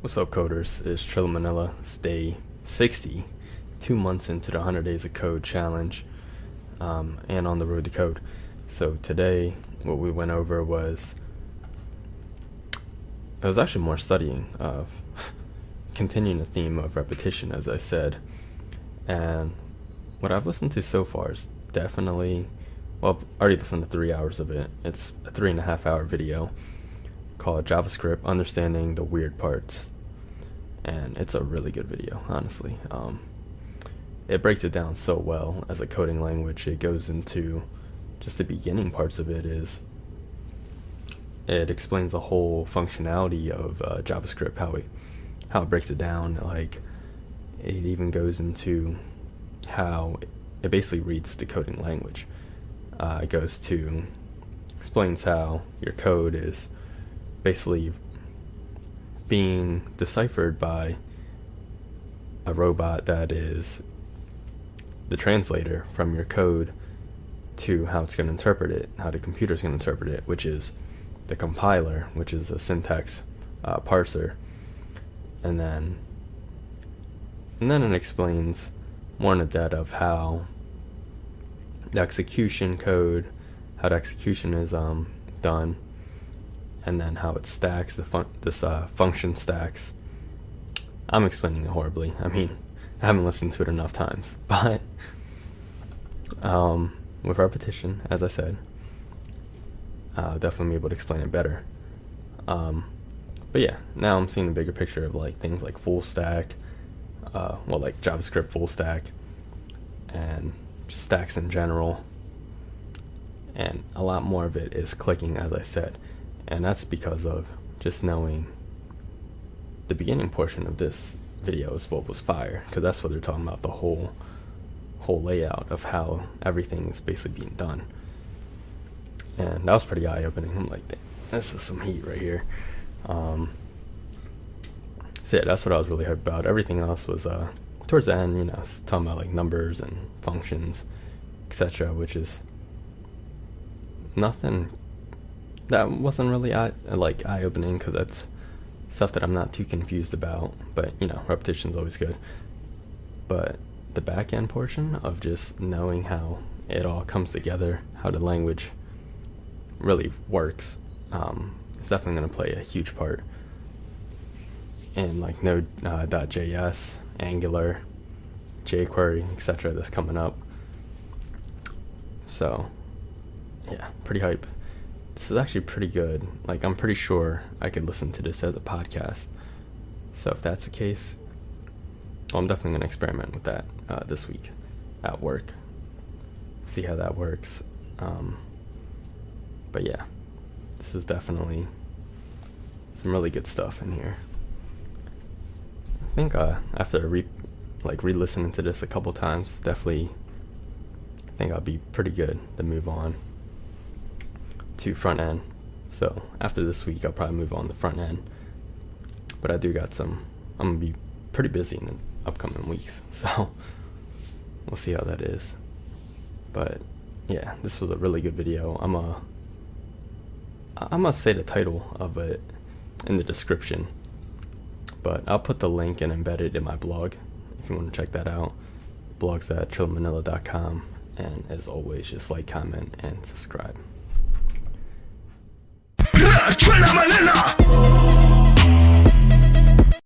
What's up, coders? It's Trilla Manila. It's day 60, 2 months into the 100 Days of Code challenge, and on the road to code. So today, what we went over was, it was actually more studying of continuing the theme of repetition, as I said. And what I've listened to so far is definitely, well, I've already listened to 3 hours of it. It's a 3.5 hour video called JavaScript, Understanding the Weird Parts. And it's a really good video, honestly. It breaks it down so well as a coding language. It goes into just the beginning parts of it. It explains the whole functionality of JavaScript, how it breaks it down. Like, it even goes into how it basically reads the coding language. It goes to explains how your code is basically being deciphered by a robot that is the translator from your code to how it's going to interpret it, how the computer's going to interpret it, which is the compiler, which is a syntax parser. And then it explains more in the depth of how the execution code, how the execution is done, and then how it stacks, this function stacks. I'm explaining it horribly. I mean, I haven't listened to it enough times, but with repetition, as I said, I'll definitely be able to explain it better. But yeah, now I'm seeing the bigger picture of like things like full stack, like JavaScript full stack, and just stacks in general. And a lot more of it is clicking, as I said. And that's because of just knowing the beginning portion of this video is what was fire, because that's what they're talking about, the whole layout of how everything is basically being done. And that was pretty eye-opening. I'm like, this is some heat right here. So yeah, that's what I was really hyped about. Everything else was towards the end, talking about like numbers and functions, etc., which is nothing that wasn't really eye-opening, because that's stuff that I'm not too confused about. But repetition's always good. But the back end portion of just knowing how it all comes together, how the language really works, is definitely going to play a huge part in like Node.js, Angular, jQuery, etc. that's coming up. So yeah, pretty hype. This is actually pretty good. Like, I'm pretty sure I could listen to this as a podcast. So if that's the case, I'm definitely going to experiment with that this week at work. See how that works. But yeah, this is definitely some really good stuff in here. I think after re-listening to this a couple times, definitely I think I'll be pretty good to move on to front end. So after this week, I'll probably move on to front end. But I do got I'm gonna be pretty busy in the upcoming weeks, so we'll see how that is. But yeah, this was a really good video. I'm gonna say the title of it in the description, but I'll put the link and embed it in my blog if you want to check that out. Blogs at trillamanila.com. And as always, just like, comment, and subscribe. Trilla Manila.